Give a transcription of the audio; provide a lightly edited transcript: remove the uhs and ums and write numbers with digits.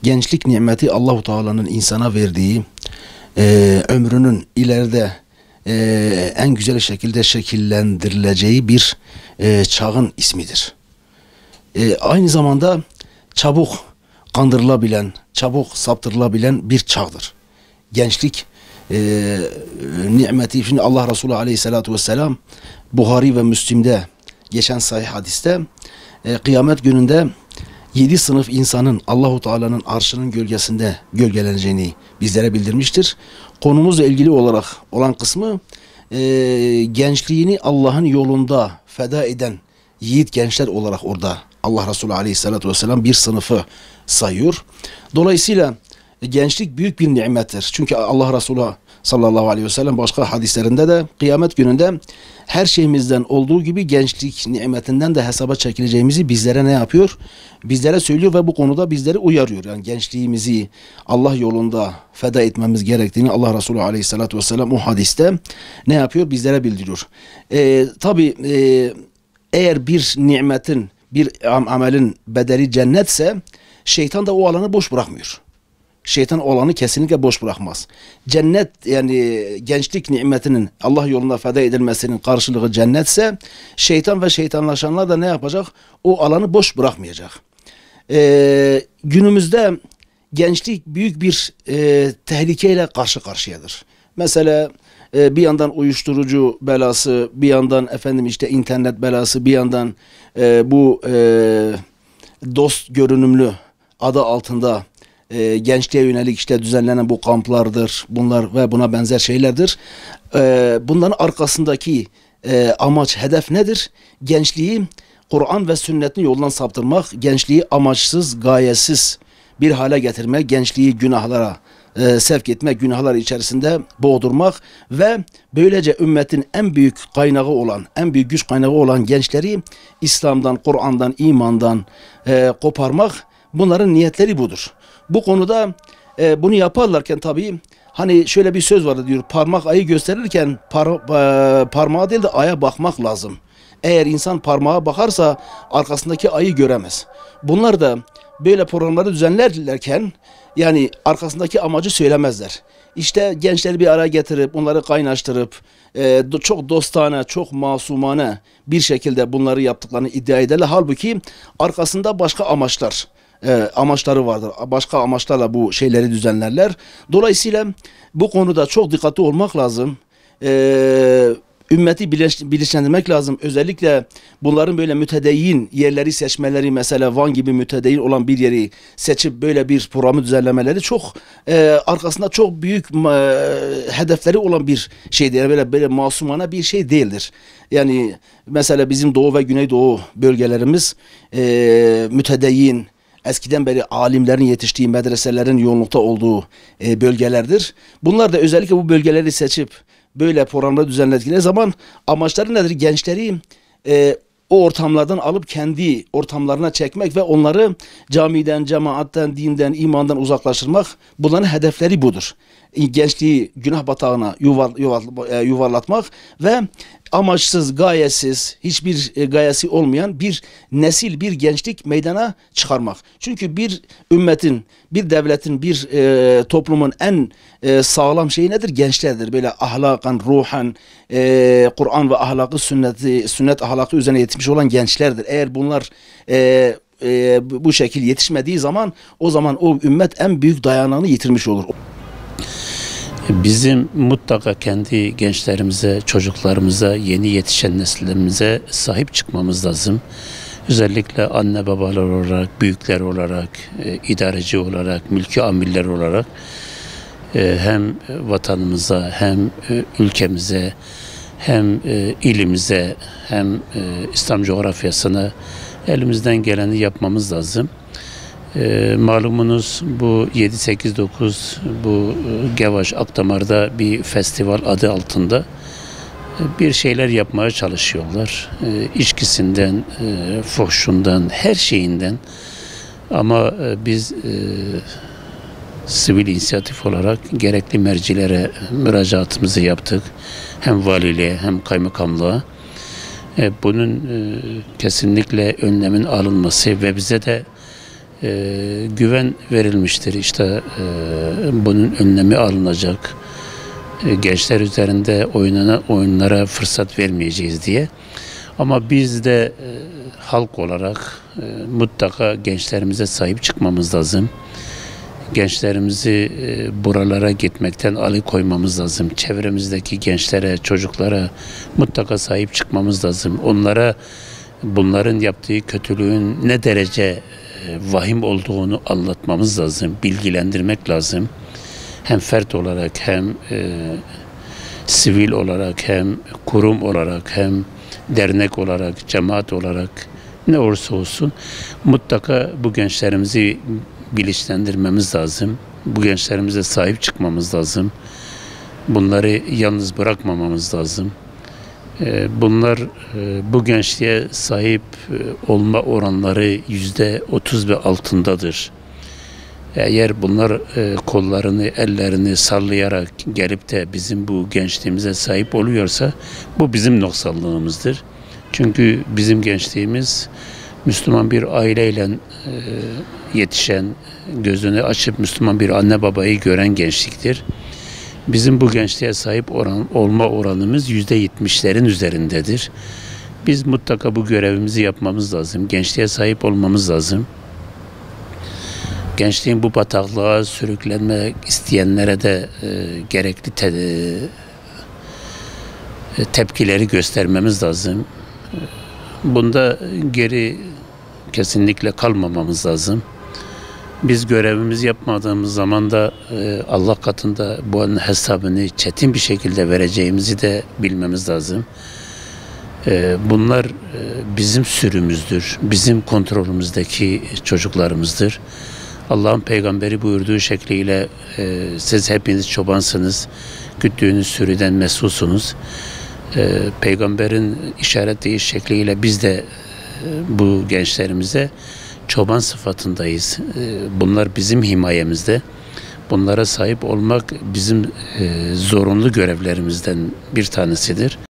gençlik nimeti Allahu Teala'nın insana verdiği, ömrünün ileride en güzel şekilde şekillendirileceği bir çağın ismidir. Aynı zamanda çabuk kandırılabilen, çabuk saptırılabilen bir çağdır. Gençlik nimeti. Şimdi Allah Resulü Aleyhisselatü Vesselam Buhari ve Müslim'de geçen sahih hadiste kıyamet gününde 7 sınıf insanın Allahu Teala'nın arşının gölgesinde gölgeleneceğini bizlere bildirmiştir. Konumuzla ilgili olarak olan kısmı gençliğini Allah'ın yolunda feda eden yiğit gençler olarak orada Allah Resulü Aleyhisselatü Vesselam bir sınıfı sayıyor. Dolayısıyla gençlik büyük bir nimettir. Çünkü Allah Resulü sallallahu aleyhi ve sellem başka hadislerinde de kıyamet gününde her şeyimizden olduğu gibi gençlik nimetinden de hesaba çekileceğimizi bizlere ne yapıyor? Bizlere söylüyor ve bu konuda bizleri uyarıyor. Yani gençliğimizi Allah yolunda feda etmemiz gerektiğini Allah Resulü aleyhissalatü vesselam o hadiste ne yapıyor? Bizlere bildiriyor. Tabi eğer bir nimetin, bir amelin bedeli cennetse şeytan da o alanı boş bırakmıyor. Şeytan o alanı kesinlikle boş bırakmaz. Cennet, yani gençlik nimetinin Allah yolunda feda edilmesinin karşılığı cennetse şeytan ve şeytanlaşanlar da ne yapacak? O alanı boş bırakmayacak. Günümüzde gençlik büyük bir tehlikeyle karşı karşıyadır. Mesela bir yandan uyuşturucu belası, bir yandan işte internet belası, bir yandan bu dost görünümlü adı altında gençliğe yönelik işte düzenlenen bu kamplardır, bunlar ve buna benzer şeylerdir. Bunların arkasındaki amaç, hedef nedir? Gençliği Kur'an ve sünnetin yolundan saptırmak, gençliği amaçsız, gayesiz bir hale getirmek, gençliği günahlara sevk etmek, günahlar içerisinde boğdurmak ve böylece ümmetin en büyük kaynağı olan, en büyük güç kaynağı olan gençleri İslam'dan, Kur'an'dan, imandan koparmak, bunların niyetleri budur. Bu konuda bunu yaparlarken tabii hani şöyle bir söz vardı diyor, parmak ayı gösterirken parmağa değil de aya bakmak lazım. Eğer insan parmağa bakarsa arkasındaki ayı göremez. Bunlar da böyle programları düzenlerlerken yani arkasındaki amacı söylemezler. İşte gençleri bir araya getirip onları kaynaştırıp çok dostane, çok masumane bir şekilde bunları yaptıklarını iddia ederler. Halbuki arkasında başka amaçları vardır. Başka amaçlarla bu şeyleri düzenlerler. Dolayısıyla bu konuda çok dikkatli olmak lazım. Ümmeti bilinçlendirmek lazım. Özellikle bunların böyle mütedeyyin yerleri seçmeleri, mesela Van gibi mütedeyyin olan bir yeri seçip böyle bir programı düzenlemeleri çok arkasında çok büyük hedefleri olan bir şeydir. Yani böyle masumane bir şey değildir. Yani mesela bizim Doğu ve Güneydoğu bölgelerimiz mütedeyyin, eskiden beri alimlerin yetiştiği medreselerin yoğunlukta olduğu bölgelerdir. Bunlar da özellikle bu bölgeleri seçip böyle programları düzenledikleri zaman amaçları nedir? Gençleri o ortamlardan alıp kendi ortamlarına çekmek ve onları camiden, cemaatten, dinden, imandan uzaklaştırmak. Bunların hedefleri budur. Gençliği günah batağına yuvarlatmak ve amaçsız, gayesiz, hiçbir gayesi olmayan bir nesil, bir gençlik meydana çıkarmak. Çünkü bir ümmetin, bir devletin, bir toplumun en sağlam şeyi nedir? Gençlerdir. Böyle ahlakan, ruhen, Kur'an ve ahlakı, sünnet ahlakı üzerine yetişmiş olan gençlerdir. Eğer bunlar bu şekil yetişmediği zaman, o zaman o ümmet en büyük dayanağını yitirmiş olur. Bizim mutlaka kendi gençlerimize, çocuklarımıza, yeni yetişen nesillerimize sahip çıkmamız lazım. Özellikle anne babalar olarak, büyükler olarak, idareci olarak, mülki amirler olarak hem vatanımıza, hem ülkemize, hem ilimize, hem İslam coğrafyasına elimizden geleni yapmamız lazım. Malumunuz bu 7-8-9 bu Gevaş Akdamar'da bir festival adı altında bir şeyler yapmaya çalışıyorlar. İçkisinden, fuhşundan, her şeyinden. Ama biz sivil inisiyatif olarak gerekli mercilere müracaatımızı yaptık. Hem valiliğe hem kaymakamlığa. Bunun kesinlikle önlemin alınması ve bize de güven verilmiştir. İşte bunun önlemi alınacak. Gençler üzerinde oyunlara fırsat vermeyeceğiz diye. Ama biz de halk olarak mutlaka gençlerimize sahip çıkmamız lazım. Gençlerimizi buralara gitmekten alıkoymamız lazım. Çevremizdeki gençlere, çocuklara mutlaka sahip çıkmamız lazım. Onlara bunların yaptığı kötülüğün ne derece vahim olduğunu anlatmamız lazım, bilgilendirmek lazım. Hem fert olarak hem sivil olarak hem kurum olarak hem dernek olarak, cemaat olarak ne olursa olsun mutlaka bu gençlerimizi bilinçlendirmemiz lazım. Bu gençlerimize sahip çıkmamız lazım. Bunları yalnız bırakmamamız lazım. Bunlar bu gençliğe sahip olma oranları %30 ve altındadır. Eğer bunlar kollarını, ellerini sallayarak gelip de bizim bu gençliğimize sahip oluyorsa bu bizim noksanlığımızdır. Çünkü bizim gençliğimiz Müslüman bir aileyle yetişen, gözünü açıp Müslüman bir anne babayı gören gençliktir. Bizim bu gençliğe sahip olma oranımız %70'lerin üzerindedir. Biz mutlaka bu görevimizi yapmamız lazım. Gençliğe sahip olmamız lazım. Gençliğin bu bataklığa sürüklenmek isteyenlere de gerekli tepkileri göstermemiz lazım. Bunda geri kesinlikle kalmamamız lazım. Biz görevimizi yapmadığımız zaman da Allah katında bunun hesabını çetin bir şekilde vereceğimizi de bilmemiz lazım. Bunlar bizim sürümüzdür, bizim kontrolümüzdeki çocuklarımızdır. Allah'ın peygamberi buyurduğu şekliyle siz hepiniz çobansınız, güttüğünüz sürüden mesulsunuz. Peygamberin işaretleyiş şekliyle biz de bu gençlerimize çoban sıfatındayız. Bunlar bizim himayemizde. Bunlara sahip olmak bizim zorunlu görevlerimizden bir tanesidir.